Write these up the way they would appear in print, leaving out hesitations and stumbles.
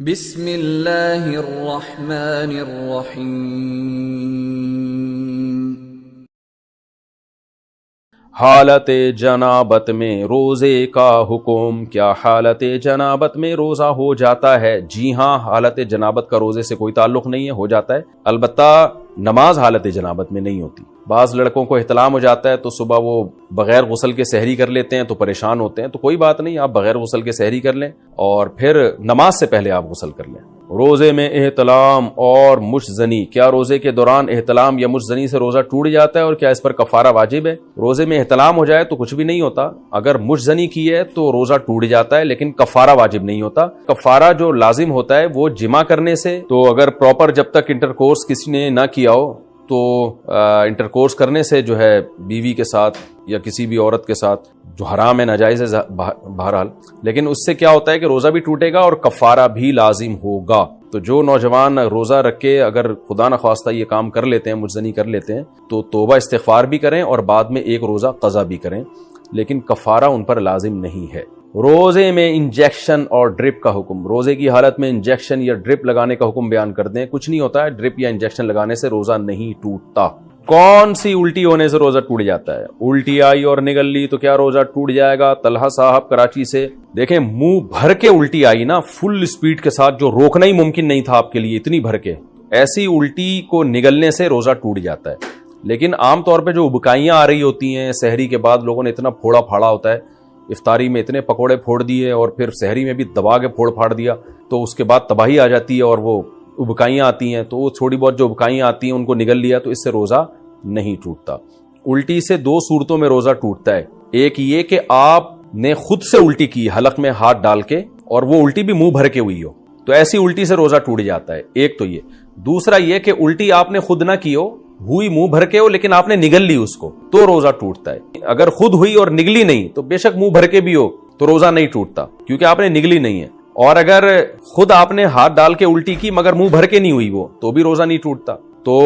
بسم اللہ الرحمن الرحیم۔ حالت جنابت میں روزے کا حکم، کیا حالت جنابت میں روزہ ہو جاتا ہے؟ جی ہاں، حالت جنابت کا روزے سے کوئی تعلق نہیں ہے، ہو جاتا ہے، البتہ نماز حالت جنابت میں نہیں ہوتی۔ بعض لڑکوں کو احتلام ہو جاتا ہے تو صبح وہ بغیر غسل کے سحری کر لیتے ہیں تو پریشان ہوتے ہیں، تو کوئی بات نہیں، آپ بغیر غسل کے سحری کر لیں اور پھر نماز سے پہلے آپ غسل کر لیں۔ روزے میں احتلام اور مشزنی، کیا روزے کے دوران احتلام یا مشزنی سے روزہ ٹوٹ جاتا ہے اور کیا اس پر کفارہ واجب ہے؟ روزے میں احتلام ہو جائے تو کچھ بھی نہیں ہوتا، اگر مشزنی کی ہے تو روزہ ٹوٹ جاتا ہے لیکن کفارہ واجب نہیں ہوتا۔ کفارہ جو لازم ہوتا ہے وہ جمع کرنے سے، تو اگر پراپر جب تک انٹرکورس کسی نے نہ کیا ہو تو انٹرکورس کرنے سے جو ہے بیوی کے ساتھ یا کسی بھی عورت کے ساتھ، جو حرام ہے، ناجائز ہے بہرحال، لیکن اس سے کیا ہوتا ہے کہ روزہ بھی ٹوٹے گا اور کفارہ بھی لازم ہوگا۔ تو جو نوجوان روزہ رکھ کے اگر خدا نخواستہ یہ کام کر لیتے ہیں، مجزنی کر لیتے ہیں، تو توبہ استغفار بھی کریں اور بعد میں ایک روزہ قضا بھی کریں، لیکن کفارہ ان پر لازم نہیں ہے۔ روزے میں انجیکشن اور ڈرپ کا حکم، روزے کی حالت میں انجیکشن یا ڈرپ لگانے کا حکم بیان کر دیں۔ کچھ نہیں ہوتا ہے، ڈرپ یا انجیکشن لگانے سے روزہ نہیں ٹوٹتا۔ کون سی الٹی ہونے سے روزہ ٹوٹ جاتا ہے؟ الٹی آئی اور نگل لی تو کیا روزہ ٹوٹ جائے گا؟ طلحہ صاحب کراچی سے، دیکھیں منہ بھر کے الٹی آئی نا، فل اسپیڈ کے ساتھ، جو روکنا ہی ممکن نہیں تھا آپ کے لیے، اتنی بھر کے، ایسی الٹی کو نگلنے سے روزہ ٹوٹ جاتا ہے۔ لیکن عام طور پہ جو ابکائیاں آ رہی ہوتی ہیں، سحری کے بعد لوگوں نے اتنا پھوڑا پھاڑا ہوتا ہے، افطاری میں اتنے پکوڑے پھوڑ دیے اور پھر سحری میں بھی دبا کے پھوڑ پھاڑ دیا، تو اس کے بعد تباہی آ جاتی ہے اور وہ ابکائیاں آتی ہیں، تو وہ تھوڑی بہت جو ابکائیاں آتی ہیں ان کو نگل لیا تو اس سے روزہ نہیں ٹوٹتا۔ الٹی سے دو صورتوں میں روزہ ٹوٹتا ہے، ایک یہ کہ آپ نے خود سے الٹی کی حلق میں ہاتھ ڈال کے اور وہ الٹی بھی منہ بھر کے ہوئی ہو، تو ایسی الٹی سے روزہ ٹوٹ جاتا ہے، ایک تو یہ۔ دوسرا یہ کہ الٹی آپ نے خود نہ کی ہو، ہوئی منہ بھر کے ہو لیکن آپ نے نگل لی اس کو، تو روزہ ٹوٹتا ہے۔ اگر خود ہوئی اور نگلی نہیں تو بے شک منہ بھر کے بھی ہو تو روزہ نہیں ٹوٹتا، کیونکہ آپ نے نگلی نہیں ہے۔ اور اگر خود آپ نے ہاتھ ڈال کے الٹی کی مگر منہ بھر کے نہیں ہوئی وہ، تو بھی روزہ نہیں ٹوٹتا۔ تو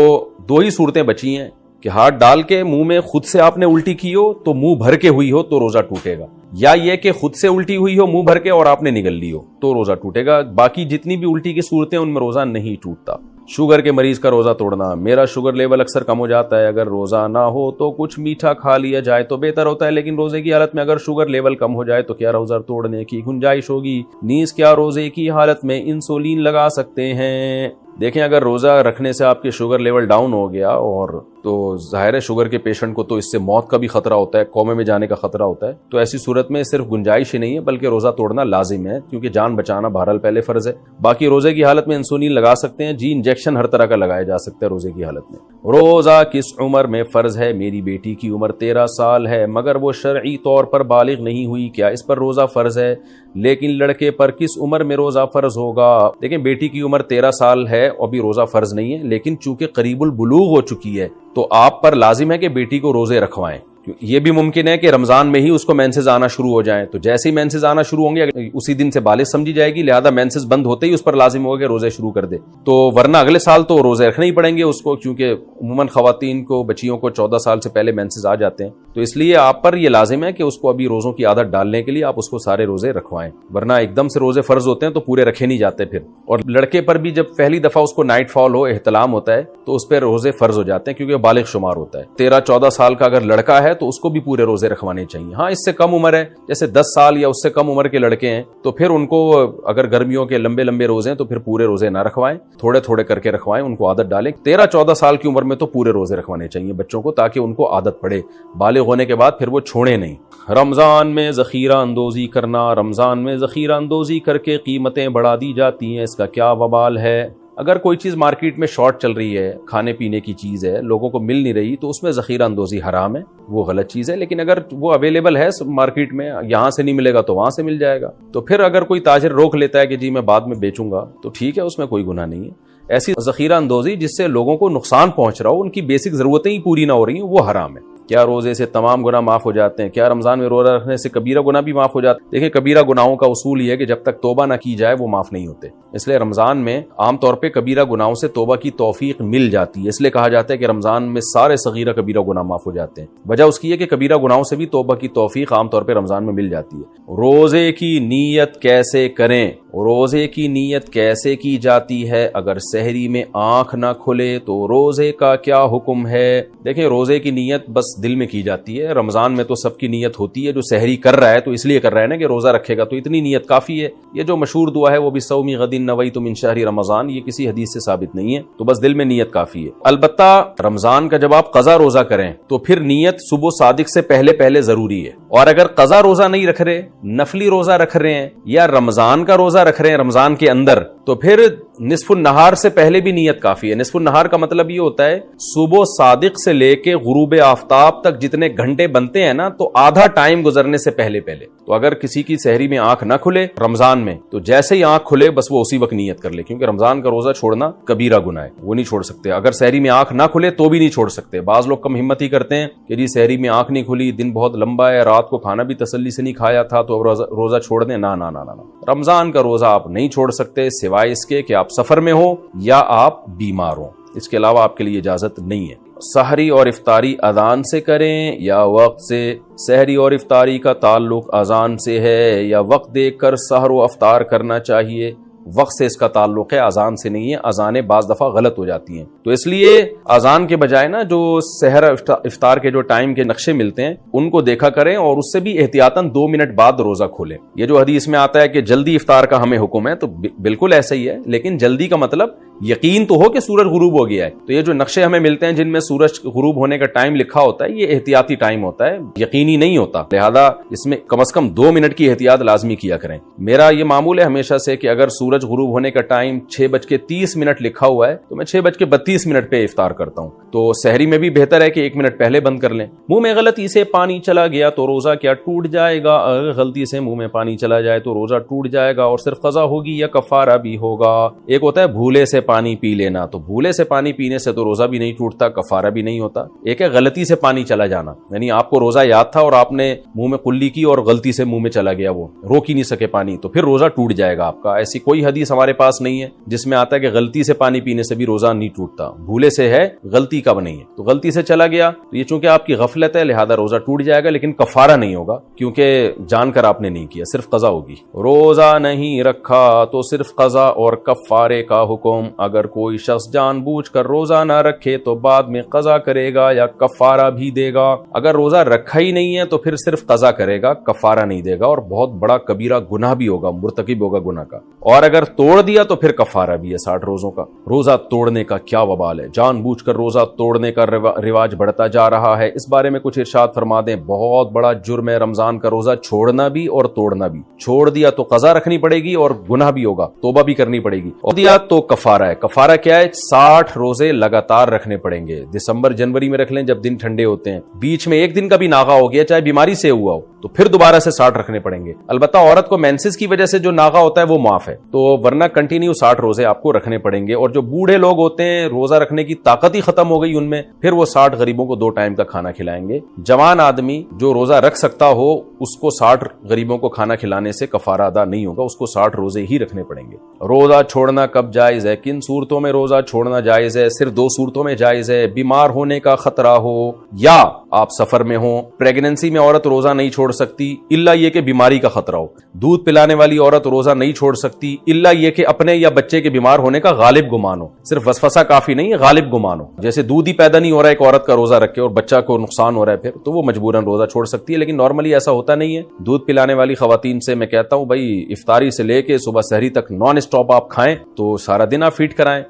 دو ہی صورتیں بچی ہیں کہ ہاتھ ڈال کے منہ میں خود سے آپ نے الٹی کی ہو تو منہ بھر کے ہوئی ہو تو روزہ ٹوٹے گا، یا یہ کہ خود سے الٹی ہوئی ہو منہ بھر کے اور آپ نے نگل لی ہو تو روزہ ٹوٹے گا۔ باقی جتنی بھی الٹی کی صورتیں ان میں روزہ نہیں ٹوٹتا۔ شوگر کے مریض کا روزہ توڑنا، میرا شوگر لیول اکثر کم ہو جاتا ہے، اگر روزہ نہ ہو تو کچھ میٹھا کھا لیا جائے تو بہتر ہوتا ہے، لیکن روزے کی حالت میں اگر شوگر لیول کم ہو جائے تو کیا روزہ توڑنے کی گنجائش ہوگی؟ نیز کیا روزے کی حالت میں انسولین لگا سکتے ہیں؟ دیکھیں، اگر روزہ رکھنے سے آپ کے شوگر لیول ڈاؤن ہو گیا اور تو ظاہر ہے شوگر کے پیشنٹ کو تو اس سے موت کا بھی خطرہ ہوتا ہے، کومے میں جانے کا خطرہ ہوتا ہے، تو ایسی صورت میں صرف گنجائش ہی نہیں ہے بلکہ روزہ توڑنا لازم ہے، کیونکہ جان بچانا بہرحال پہلے فرض ہے۔ باقی روزے کی حالت میں انسولین لگا سکتے ہیں، جی انجیکشن ہر طرح کا لگایا جا سکتا ہے روزے کی حالت میں۔ روزہ کس عمر میں فرض ہے؟ میری بیٹی کی عمر 13 سال ہے مگر وہ شرعی طور پر بالغ نہیں ہوئی، کیا اس پر روزہ فرض ہے؟ لیکن لڑکے پر کس عمر میں روزہ فرض ہوگا؟ دیکھیں، بیٹی کی عمر 13 سال ہے اور بھی روزہ فرض نہیں ہے، لیکن چونکہ قریب البلوغ ہو چکی ہے تو آپ پر لازم ہے کہ بیٹی کو روزے رکھوائیں۔ یہ بھی ممکن ہے کہ رمضان میں ہی اس کو مینسز آنا شروع ہو جائیں، تو جیسے ہی مینسز آنا شروع ہوں گے اسی دن سے بالغ سمجھی جائے گی، لہذا مینسز بند ہوتے ہی اس پر لازم ہوگا کہ روزے شروع کر دے، تو ورنہ اگلے سال تو روزے رکھنے ہی پڑیں گے اس کو، کیونکہ عموماً خواتین کو، بچیوں کو 14 سال سے پہلے مینسز آ جاتے ہیں، تو اس لیے آپ پر یہ لازم ہے کہ اس کو ابھی روزوں کی عادت ڈالنے کے لیے آپ اس کو سارے روزے رکھوائیں، ورنہ ایک دم سے روزے فرض ہوتے ہیں تو پورے رکھے نہیں جاتے پھر۔ اور لڑکے پر بھی جب پہلی دفعہ اس کو نائٹ فال ہو، احتلام ہوتا ہے، تو اس پہ روزے فرض ہو جاتے ہیں کیونکہ بالغ شمار ہوتا ہے۔ 13-14 سال کا اگر لڑکا ہے تو اس کو بھی پورے روزے رکھوانے چاہیے۔ ہاں، اس سے کم عمر ہے، جیسے 10 سال یا اس سے کم عمر کے لڑکے ہیں، تو پھر ان کو اگر گرمیوں کے لمبے لمبے روزے ہیں تو پھر پورے روزے نہ رکھوائیں، تھوڑے تھوڑے کر کے رکھوائیں، ان کو عادت ڈالیں۔ 13-14 سال کی عمر میں تو پورے روزے رکھوانے چاہیے بچوں کو، تاکہ ان کو عادت پڑے، بالغ ہونے کے بعد پھر وہ چھوڑیں نہیں۔ رمضان میں ذخیرہ اندوزی کرنا، رمضان میں ذخیرہ اندوزی کر کے قیمتیں بڑھا دی جاتی ہیں، اس کا کیا وبال ہے؟ اگر کوئی چیز مارکیٹ میں شارٹ چل رہی ہے، کھانے پینے کی چیز ہے، لوگوں کو مل نہیں رہی، تو اس میں ذخیرہ اندوزی حرام ہے، وہ غلط چیز ہے۔ لیکن اگر وہ اویلیبل ہے مارکیٹ میں، یہاں سے نہیں ملے گا تو وہاں سے مل جائے گا، تو پھر اگر کوئی تاجر روک لیتا ہے کہ جی میں بعد میں بیچوں گا تو ٹھیک ہے، اس میں کوئی گناہ نہیں ہے۔ ایسی ذخیرہ اندوزی جس سے لوگوں کو نقصان پہنچ رہا ہو، ان کی بیسک ضرورتیں ہی پوری نہ ہو رہی ہیں، وہ حرام ہے۔ کیا روزے سے تمام گناہ معاف ہو جاتے ہیں؟ کیا رمضان میں روزہ رکھنے سے کبیرہ گناہ بھی معاف ہو جاتے ہیں؟ دیکھیں، کبیرہ گناہوں کا اصول یہ ہے کہ جب تک توبہ نہ کی جائے وہ معاف نہیں ہوتے، اس لیے رمضان میں عام طور پہ کبیرہ گناہوں سے توبہ کی توفیق مل جاتی ہے، اس لیے کہا جاتا ہے کہ رمضان میں سارے صغیرہ کبیرہ گناہ معاف ہو جاتے ہیں۔ وجہ اس کی ہے کہ کبیرہ گناہوں سے بھی توبہ کی توفیق عام طور پہ رمضان میں مل جاتی ہے۔ روزے کی نیت کیسے کریں؟ روزے کی نیت کیسے کی جاتی ہے؟ اگر سحری میں آنکھ نہ کھلے تو روزے کا کیا حکم ہے؟ دیکھیں روزے کی نیت بس دل میں کی جاتی ہے. رمضان میں تو سب کی نیت ہوتی ہے, جو سحری کر رہا ہے تو اس لیے کر رہا ہے نا کہ روزہ رکھے گا, تو اتنی نیت کافی ہے. یہ جو مشہور دعا ہے وہ بھی صومی غدین نویت من شہر رمضان, یہ کسی حدیث سے ثابت نہیں ہے, تو بس دل میں نیت کافی ہے. البتہ رمضان کا جب آپ قضا روزہ کریں تو پھر نیت صبح صادق سے پہلے ضروری ہے. اور اگر قضا روزہ نہیں رکھ رہے, نفلی روزہ رکھ رہے ہیں یا رمضان کا روزہ رکھ رہے ہیں رمضان کے اندر, تو پھر نصف النہار سے پہلے بھی نیت کافی ہے. نصف النہار کا مطلب یہ ہوتا ہے صبح صادق سے لے کے غروب آفتاب تک جتنے گھنٹے بنتے ہیں نا, تو آدھا ٹائم گزرنے سے پہلے. تو اگر کسی کی سحری میں آنکھ نہ کھلے رمضان میں, تو جیسے ہی آنکھ کھلے بس وہ اسی وقت نیت کر لے, کیونکہ رمضان کا روزہ چھوڑنا کبیرہ گناہ ہے, وہ نہیں چھوڑ سکتے. اگر سحری میں آنکھ نہ کھلے تو بھی نہیں چھوڑ سکتے. بعض لوگ کم ہمت ہی کرتے ہیں کہ جی سحری میں آنکھ نہیں کھلی, دن بہت لمبا ہے, رات کو کھانا بھی تسلی سے نہیں کھایا تھا تو روزہ چھوڑ دیں. نہ نہ نہ, رمضان کا روزہ آپ نہیں چھوڑ سکتے سوائے اس کے کہ آپ سفر میں ہو یا آپ بیمار ہو. اس کے علاوہ آپ کے لیے اجازت نہیں ہے. سحری اور افطاری اذان سے کریں یا وقت سے؟ سحری اور افطاری کا تعلق اذان سے ہے یا وقت دیکھ کر سحر و افطار کرنا چاہیے؟ وقت سے اس کا تعلق ہے, اذان سے نہیں ہے. اذانیں بعض دفعہ غلط ہو جاتی ہیں, تو اس لیے اذان کے بجائے نا جو سحر افطار کے جو ٹائم کے نقشے ملتے ہیں ان کو دیکھا کریں, اور اس سے بھی احتیاطاً 2 منٹ بعد روزہ کھولیں. یہ جو حدیث میں آتا ہے کہ جلدی افطار کا ہمیں حکم ہے, تو بالکل ایسا ہی ہے, لیکن جلدی کا مطلب یقین تو ہو کہ سورج غروب ہو گیا ہے. تو یہ جو نقشے ہمیں ملتے ہیں جن میں سورج غروب ہونے کا ٹائم لکھا ہوتا ہے, یہ احتیاطی ٹائم ہوتا ہے, یقینی نہیں ہوتا. لہذا اس میں کم از کم 2 منٹ کی احتیاط لازمی کیا کریں. میرا یہ معمول ہے ہمیشہ سے کہ اگر سورج غروب ہونے کا ٹائم 6:30 لکھا ہوا ہے تو میں 6:32 پہ افطار کرتا ہوں. تو سحری میں بھی بہتر ہے کہ 1 منٹ پہلے بند کر لیں. منہ میں غلطی سے پانی چلا گیا تو روزہ کیا ٹوٹ جائے گا؟ اگر غلطی سے منہ میں پانی چلا جائے تو روزہ ٹوٹ جائے گا, اور صرف قضا ہوگی یا کفارہ بھی ہوگا؟ ایک ہوتا ہے بھولے سے پانی پی لینا, تو بھولے سے پانی پینے سے تو روزہ بھی نہیں ٹوٹتا, کفارہ بھی نہیں ہوتا. ایک ہے غلطی سے پانی چلا جانا, یعنی آپ کو روزہ یاد تھا اور آپ نے منہ میں کلی کی اور غلطی سے منہ میں چلا گیا, وہ روک ہی نہیں سکے پانی, تو پھر روزہ ٹوٹ جائے گا آپ کا. ایسی کوئی حدیث ہمارے پاس نہیں ہے جس میں آتا ہے کہ غلطی سے پانی پینے سے بھی روزہ نہیں ٹوٹتا. بھولے سے ہے, غلطی کا نہیں ہے. تو غلطی سے چلا گیا تو یہ چونکہ آپ کی غفلت ہے لہذا روزہ ٹوٹ جائے گا, لیکن کفارہ نہیں ہوگا کیونکہ جان کر آپ نے نہیں کیا, صرف قضا ہوگی. روزہ نہیں رکھا تو صرف قضا اور کفارے کا حکم. اگر کوئی شخص جان بوجھ کر روزہ نہ رکھے تو بعد میں قضا کرے گا یا کفارہ بھی دے گا؟ اگر روزہ رکھا ہی نہیں ہے تو پھر صرف قضا کرے گا, کفارہ نہیں دے گا, اور بہت بڑا کبیرہ گناہ بھی ہوگا, مرتکب ہوگا گناہ کا. اور اگر توڑ دیا تو پھر کفارہ بھی ہے 60 روزوں کا. روزہ توڑنے کا کیا وبال ہے؟ جان بوجھ کر روزہ توڑنے کا رواج بڑھتا جا رہا ہے, اس بارے میں کچھ ارشاد فرما دیں. بہت بڑا جرم ہے رمضان کا روزہ چھوڑنا بھی اور توڑنا بھی. چھوڑ دیا تو قضا رکھنی پڑے گی اور گناہ بھی ہوگا, توبہ بھی کرنی پڑے گی. اور دیا تو کفارہ ہے. کفارہ کیا ہے؟ 60 روزے لگاتار رکھنے پڑیں گے. دسمبر جنوری میں رکھ لیں جب دن ٹھنڈے ہوتے ہیں, بیچ میں 1 دن کا بھی ناغہ ہو گیا چاہے بیماری سے ہوا ہو تو پھر دوبارہ سے 60 رکھنے پڑیں گے. البتہ عورت کو مینسز کی وجہ سے جو ناغہ ہوتا ہے وہ معاف ہے, تو ورنہ کنٹینیو 60 روزے آپ کو رکھنے پڑیں گے. اور جو بوڑھے لوگ ہوتے ہیں روزہ رکھنے کی طاقت ہی ختم ہو گئی ان میں, پھر وہ 60 غریبوں کو 2 ٹائم کا کھانا کھلائیں گے. جوان آدمی جو روزہ رکھ سکتا ہو اس کو 60 غریبوں کو کھانا کھلانے سے کفارہ ادا نہیں ہوگا, اس کو 60 روزے ہی رکھنے پڑیں گے. روزہ چھوڑنا کب جائز ہے؟ کن صورتوں میں روزہ چھوڑنا جائز ہے؟ صرف 2 صورتوں میں جائز ہے. بیمار ہونے کا خطرہ ہو یا آپ سفر میں ہوں. پریگننسی میں عورت روزہ نہیں چھوڑ سکتی الا یہ کہ بیماری کا خطرہ ہو. دودھ پلانے والی عورت روزہ نہیں چھوڑ سکتی الا یہ کہ اپنے یا بچے کے بیمار ہونے کا غالب گمان ہو. صرف وسوسہ کافی نہیں ہے, غالب گمان ہو. جیسے دودھ ہی پیدا نہیں ہو رہا ہے ایک عورت کا روزہ رکھے اور بچہ کو نقصان ہو رہا ہے پھر, تو وہ مجبوراً روزہ چھوڑ سکتی ہے, لیکن نارملی ایسا ہوتا نہیں ہے. دودھ پلانے والی خواتین سے میں کہتا ہوں بھائی افطاری سے لے کے صبح سحری تک نان اسٹاپ آپ کھائیں تو سارا دن آپ فیڈ کرائیں.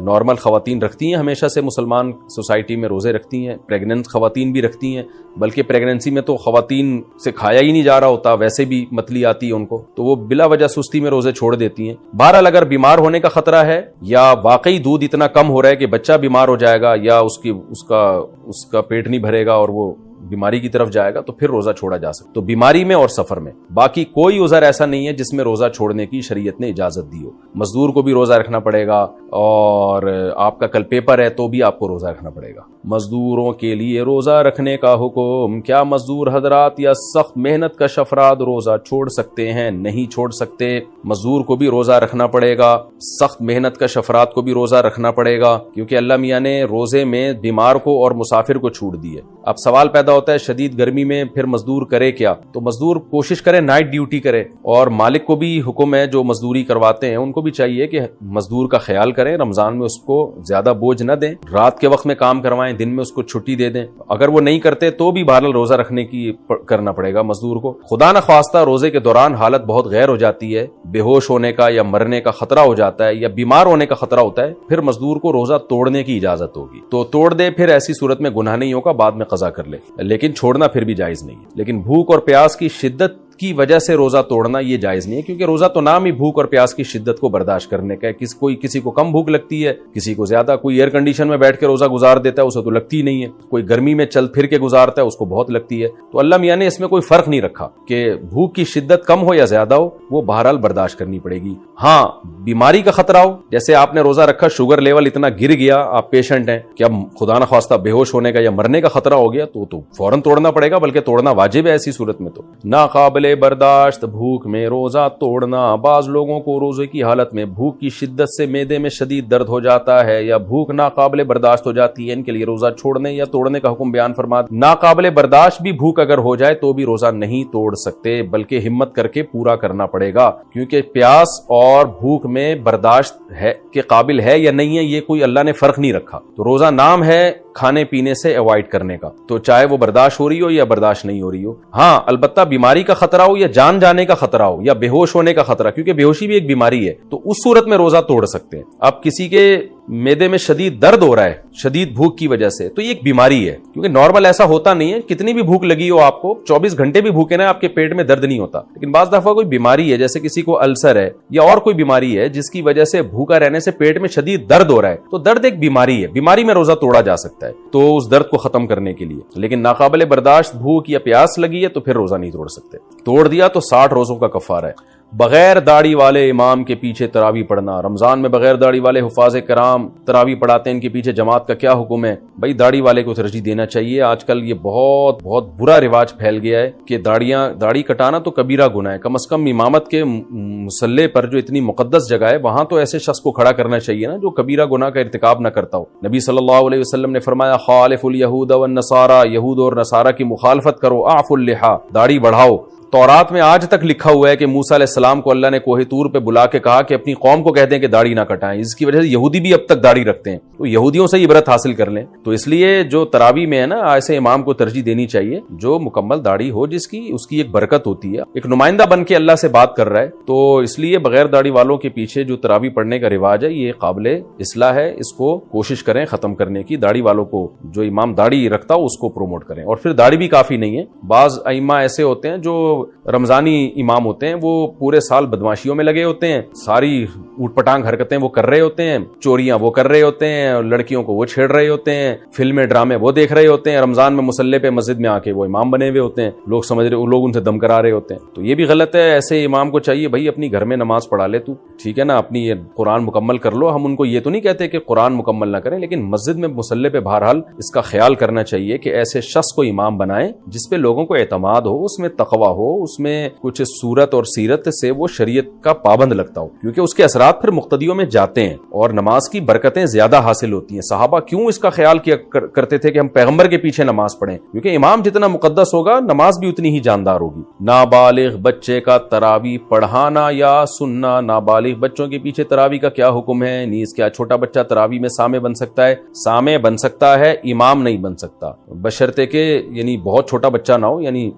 نارمل خواتین رکھتی ہیں ہمیشہ سے, مسلمان سوسائٹی میں روزے رکھتی ہیں. پریگننٹ خواتین بھی رکھتی ہیں, بلکہ پریگننسی میں تو خواتین سے کھایا ہی نہیں جا رہا ہوتا, ویسے بھی متلی آتی ہے ان کو, تو وہ بلا وجہ سستی میں روزے چھوڑ دیتی ہیں. بہرحال اگر بیمار ہونے کا خطرہ ہے یا واقعی دودھ اتنا کم ہو رہا ہے کہ بچہ بیمار ہو جائے گا یا اس کا پیٹ نہیں بھرے گا اور وہ بیماری کی طرف جائے گا تو پھر روزہ چھوڑا جا سکتا. تو بیماری میں اور سفر میں. باقی کوئی عذر ایسا نہیں ہے جس میں روزہ چھوڑنے کی شریعت نے اجازت دی ہو. مزدور کو بھی روزہ رکھنا پڑے گا, اور آپ کا کل پیپر ہے تو بھی آپ کو روزہ رکھنا پڑے گا. مزدوروں کے لیے روزہ رکھنے کا حکم. کیا مزدور حضرات یا سخت محنت کش افراد روزہ چھوڑ سکتے ہیں؟ نہیں چھوڑ سکتے. مزدور کو بھی روزہ رکھنا پڑے گا, سخت محنت کش افراد کو بھی روزہ رکھنا پڑے گا, کیونکہ اللہ میاں نے روزے میں بیمار کو اور مسافر کو چھوٹ دی ہے. اب سوال پیدا ہوتا ہے شدید گرمی میں پھر مزدور کرے کیا؟ تو مزدور کوشش کرے نائٹ ڈیوٹی کرے، اور مالک کو بھی حکم ہے جو مزدوری کرواتے ہیں ان کو بھی چاہیے کہ مزدور کا خیال کریں، رمضان میں اس کو زیادہ بوجھ نہ دیں، رات کے وقت میں کام کروائیں، دن میں اس کو چھٹی دے دیں۔ اگر وہ نہیں کرتے تو بھی بہرحال روزہ رکھنے کی کرنا پڑے گا مزدور کو۔ خدا نہ خواستہ روزے کے دوران حالت بہت غیر ہو جاتی ہے، بے ہوش ہونے کا یا مرنے کا خطرہ ہو جاتا ہے یا بیمار ہونے کا خطرہ ہوتا ہے، پھر مزدور کو روزہ توڑنے کی اجازت ہوگی، تو توڑ دے، پھر ایسی صورت میں گناہ نہیں ہوگا، بعد میں قضا کر لے، لیکن چھوڑنا پھر بھی جائز نہیں ہے۔ لیکن بھوک اور پیاس کی شدت کی وجہ سے روزہ توڑنا یہ جائز نہیں ہے، کیونکہ روزہ تو نام ہی بھوک اور پیاس کی شدت کو برداشت کرنے کا ہے۔ کوئی کسی کو کم بھوک لگتی ہے، کسی کو زیادہ، کوئی ایئر کنڈیشن میں بیٹھ کے روزہ گزار دیتا ہے اسے تو لگتی نہیں ہے، کوئی گرمی میں چل پھر کے گزارتا ہے اس کو بہت لگتی ہے۔ تو اللہ میاں نے اس میں کوئی فرق نہیں رکھا کہ بھوک کی شدت کم ہو یا زیادہ ہو، وہ بہرحال برداشت کرنی پڑے گی۔ ہاں بیماری کا خطرہ ہو، جیسے آپ نے روزہ رکھا، شوگر لیول اتنا گر گیا، آپ پیشنٹ ہیں کہ اب خدا نہ خواستہ بے ہوش ہونے کا یا مرنے کا خطرہ ہو گیا، تو فوراً توڑنا پڑے گا، بلکہ توڑنا واجب ہے ایسی صورت میں۔ تو ناقابل برداشت بھوک میں روزہ توڑنا۔ بعض لوگوں کو روزے کی حالت میں بھوک کی شدت سے معدے میں شدید درد ہو جاتا ہے یا بھوک ناقابل برداشت ہو جاتی ہے، ان کے لیے روزہ چھوڑنے یا توڑنے کا حکم بیان فرما۔ ناقابل برداشت بھی بھوک اگر ہو جائے تو بھی روزہ نہیں توڑ سکتے، بلکہ ہمت کر کے پورا کرنا پڑے گا، کیونکہ پیاس اور بھوک میں برداشت ہے کے قابل ہے یا نہیں ہے یہ کوئی اللہ نے فرق نہیں رکھا۔ تو روزہ نام ہے کھانے پینے سے اوائڈ کرنے کا، تو چاہے وہ برداشت ہو رہی ہو یا برداشت نہیں ہو رہی ہو۔ ہاں البتہ بیماری کا خطرہ ہو یا جان جانے کا خطرہ ہو یا بے ہوش ہونے کا خطرہ، کیونکہ بے ہوشی بھی ایک بیماری ہے، تو اس صورت میں روزہ توڑ سکتے ہیں۔ اب کسی کے معدے میں شدید درد ہو رہا ہے شدید بھوک کی وجہ سے، تو یہ ایک بیماری ہے، کیونکہ نارمل ایسا ہوتا نہیں ہے، کتنی بھی بھوک لگی ہو آپ کو 24 گھنٹے بھی بھوکے نا آپ کے پیٹ میں درد نہیں ہوتا، لیکن بعض دفعہ کوئی بیماری ہے جیسے کسی کو السر ہے یا اور کوئی بیماری ہے جس کی وجہ سے بھوکا رہنے سے پیٹ میں شدید درد ہو رہا ہے، تو درد ایک بیماری ہے، بیماری میں روزہ توڑا جا سکتا ہے تو اس درد کو ختم کرنے کے لیے، لیکن ناقابل برداشت بھوک یا پیاس لگی ہے تو پھر روزہ نہیں توڑ سکتے۔ توڑ دیا تو 60 روزوں کا کفارہ ہے۔ بغیر داڑھی والے امام کے پیچھے تراویح پڑھنا۔ رمضان میں بغیر داڑھی والے حفاظ کرام تراویح پڑھاتے ہیں، ان کے پیچھے جماعت کا کیا حکم ہے؟ بھائی داڑھی والے کو ترجیح دینا چاہیے۔ آج کل یہ بہت برا رواج پھیل گیا ہے کہ داڑھی کٹانا تو کبیرہ گناہ ہے، کم از کم امامت کے مصلی پر جو اتنی مقدس جگہ ہے وہاں تو ایسے شخص کو کھڑا کرنا چاہیے نا جو کبیرہ گناہ کا ارتکاب نہ کرتا ہو۔ نبی صلی اللہ علیہ وسلم نے فرمایا خالف الیہود والنصارى، یہود اور نصارہ کی مخالفت کرو، اعفوا اللحى، داڑھی بڑھاؤ۔ تورات میں آج تک لکھا ہوا ہے کہ موسیٰ علیہ السلام کو اللہ نے کوہ طور پہ بلا کے کہا کہ اپنی قوم کو کہہ دیں کہ داڑھی نہ کٹائیں، اس کی وجہ سے یہودی بھی اب تک داڑھی رکھتے ہیں، تو یہودیوں سے عبرت حاصل کر لیں۔ تو اس لیے جو تراویح میں ہے نا ایسے امام کو ترجیح دینی چاہیے جو مکمل داڑھی ہو، جس کی اس کی ایک برکت ہوتی ہے، ایک نمائندہ بن کے اللہ سے بات کر رہا ہے، تو اس لیے بغیر داڑھی والوں کے پیچھے جو تراویح پڑھنے کا رواج ہے یہ قابل اصلاح ہے، اس کو کوشش کریں ختم کرنے کی۔ داڑھی والوں کو جو امام داڑھی رکھتا ہو اس کو پروموٹ کریں، اور پھر داڑھی بھی کافی نہیں ہے، بعض ائمہ ایسے ہوتے ہیں جو رمضانی امام ہوتے ہیں وہ پورے سال بدماشیوں میں لگے ہوتے ہیں، ساری اوٹ پٹانگ حرکتیں وہ کر رہے ہوتے ہیں، چوریاں وہ کر رہے ہوتے ہیں، لڑکیوں کو وہ چھیڑ رہے ہوتے ہیں، فلمیں ڈرامے وہ دیکھ رہے ہوتے ہیں، رمضان میں مصلی پہ مسجد میں آ کے وہ امام بنے ہوئے ہوتے ہیں، لوگ سمجھ رہے لوگ ان سے دم کرا رہے ہوتے ہیں، تو یہ بھی غلط ہے۔ ایسے امام کو چاہیے بھائی اپنی گھر میں نماز پڑھا لے تو ٹھیک ہے نا، اپنی قرآن مکمل کر لو، ہم ان کو یہ تو نہیں کہتے کہ قرآن مکمل نہ کریں، لیکن مسجد میں مصلی پہ بہرحال اس کا خیال کرنا چاہیے کہ ایسے شخص کو امام بنائیں جس پہ لوگوں کو اعتماد ہو، اس میں تقویٰ ہو، اس میں کچھ صورت اور سیرت سے وہ شریعت کا پابند لگتا ہو، کیونکہ اس کے اثرات پھر مقتدیوں میں جاتے ہیں اور نماز کی برکتیں زیادہ حاصل ہوتی ہیں۔ صحابہ کیوں اس کا خیال کیا کرتے تھے کہ ہم پیغمبر کے پیچھے نماز پڑھیں؟ کیونکہ امام جتنا مقدس ہوگا نماز بھی اتنی ہی جاندار ہوگی۔ نابالغ بچے کا تراویح پڑھانا یا سننا۔ نابالغ بچوں کے پیچھے تراویح کا کیا حکم ہے؟ نیز کیا چھوٹا بچہ تراویح میں سامع بن سکتا ہے؟ سامع بن سکتا ہے، امام نہیں بن سکتا، بشرطے کہ یعنی بہت چھوٹا بچہ نہ ہو، یعنی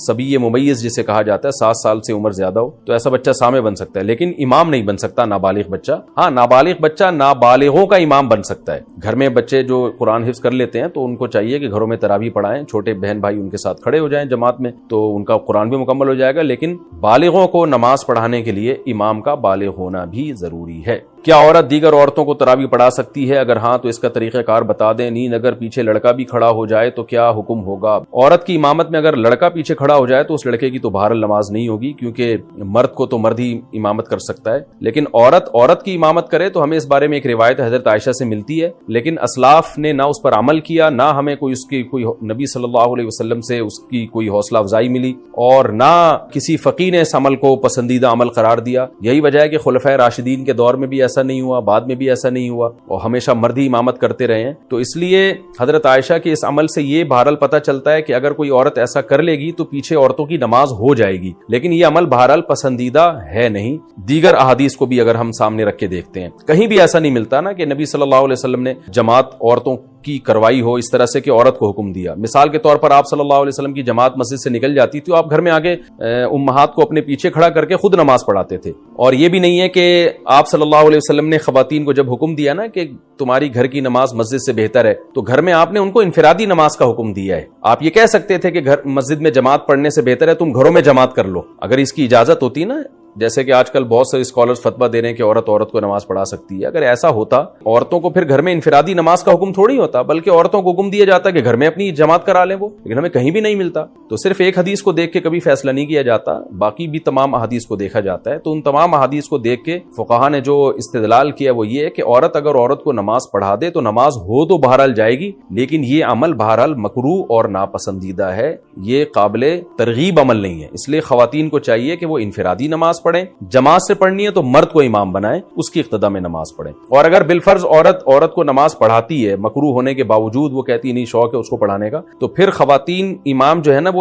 صبی ممیز جسے کہا جاتا ہے، 7 سال سے عمر زیادہ ہو تو ایسا بچہ سامع بن سکتا ہے، لیکن امام نہیں بن سکتا نابالغ بچہ۔ ہاں نابالغ بچہ نابالغوں کا امام بن سکتا ہے۔ گھر میں بچے جو قرآن حفظ کر لیتے ہیں تو ان کو چاہیے کہ گھروں میں تراویح پڑھائیں، چھوٹے بہن بھائی ان کے ساتھ کھڑے ہو جائیں جماعت میں، تو ان کا قرآن بھی مکمل ہو جائے گا، لیکن بالغوں کو نماز پڑھانے کے لیے امام کا بالغ ہونا بھی ضروری ہے۔ کیا عورت دیگر عورتوں کو تراویح پڑھا سکتی ہے؟ اگر ہاں تو اس کا طریقہ کار بتا دیں۔ نیند اگر پیچھے لڑکا بھی کھڑا ہو جائے تو کیا حکم ہوگا؟ عورت کی امامت میں اگر لڑکا پیچھے کھڑا ہو جائے تو اس لڑکے کی گی تو بہرحال نماز نہیں ہوگی، کیونکہ مرد کو تو مرد ہی امامت کر سکتا ہے، لیکن عورت کی امامت کرے تو ہمیں اس بارے میں ایک روایت حضرت عائشہ سے ملتی ہے، لیکن اسلاف نے نہ اس پر عمل کیا، نہ ہمیں کوئی اس کی کوئی نبی صلی اللہ علیہ وسلم سے اس کی کوئی حوصلہ افزائی ملی، اور نہ کسی فقیہ نے اس عمل کو پسندیدہ عمل قرار دیا۔ یہی وجہ ہے کہ خلفائے راشدین کے دور میں بھی ایسا نہیں ہوا، بعد میں بھی ایسا نہیں ہوا، اور ہمیشہ مرد ہی امامت کرتے رہے ہیں۔ تو اس لیے حضرت عائشہ کے اس عمل سے یہ بہرحال پتہ چلتا ہے کہ اگر کوئی عورت ایسا کر لے گی تو پیچھے عورتوں کی نماز ہو جائے گی، لیکن یہ عمل بہرحال پسندیدہ ہے نہیں۔ دیگر احادیث کو بھی اگر ہم سامنے رکھ کے دیکھتے ہیں، کہیں بھی ایسا نہیں ملتا نا کہ نبی صلی اللہ علیہ وسلم نے جماعت عورتوں کی کروائی ہو اس طرح سے کہ عورت کو حکم دیا۔ مثال کے طور پر آپ صلی اللہ علیہ وسلم کی جماعت مسجد سے نکل جاتی تھی، آپ گھر میں آگے امہات کو اپنے پیچھے کھڑا کر کے خود نماز پڑھاتے تھے۔ اور یہ بھی نہیں ہے کہ آپ صلی اللہ علیہ وسلم نے خواتین کو جب حکم دیا نا کہ تمہاری گھر کی نماز مسجد سے بہتر ہے، تو گھر میں آپ نے ان کو انفرادی نماز کا حکم دیا ہے۔ آپ یہ کہہ سکتے تھے کہ گھر مسجد میں جماعت پڑھنے سے بہتر ہے تم گھروں میں جماعت کر لو، اگر اس کی اجازت ہوتی نا، جیسے کہ آج کل بہت سے اسکالرز فتویٰ دے رہے ہیں کہ عورت کو نماز پڑھا سکتی ہے۔ اگر ایسا ہوتا، عورتوں کو پھر گھر میں انفرادی نماز کا حکم تھوڑی ہوتا، بلکہ عورتوں کو حکم دیا جاتا کہ گھر میں اپنی جماعت کرا لیں وہ، لیکن ہمیں کہیں بھی نہیں ملتا۔ تو صرف ایک حدیث کو دیکھ کے کبھی فیصلہ نہیں کیا جاتا، باقی بھی تمام احادیث کو دیکھا جاتا ہے۔ تو ان تمام احادیث کو دیکھ کے فقہا نے جو استدلال کیا وہ یہ ہے کہ اگر عورت کو نماز پڑھا دے تو نماز ہو تو بہرحال جائے گی، لیکن یہ عمل بہرحال مکروہ اور ناپسندیدہ ہے، یہ قابل ترغیب عمل نہیں ہے۔ اس لیے خواتین کو چاہیے کہ وہ انفرادی نماز پڑھیں، جماعت سے پڑھنی ہے تو مرد کو امام بنائیں، اس کی اقتداء میں نماز پڑھیں۔ اور اگر بالفرض عورت کو نماز پڑھاتی ہے مکروہ ہونے کے باوجود، وہ کہتی نہیں شوق ہے اس کو پڑھانے کا، تو پھر خواتین امام جو ہے نا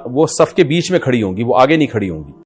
وہ صف کے بیچ میں کھڑی ہوں گی، وہ آگے نہیں کھڑی ہوں گی۔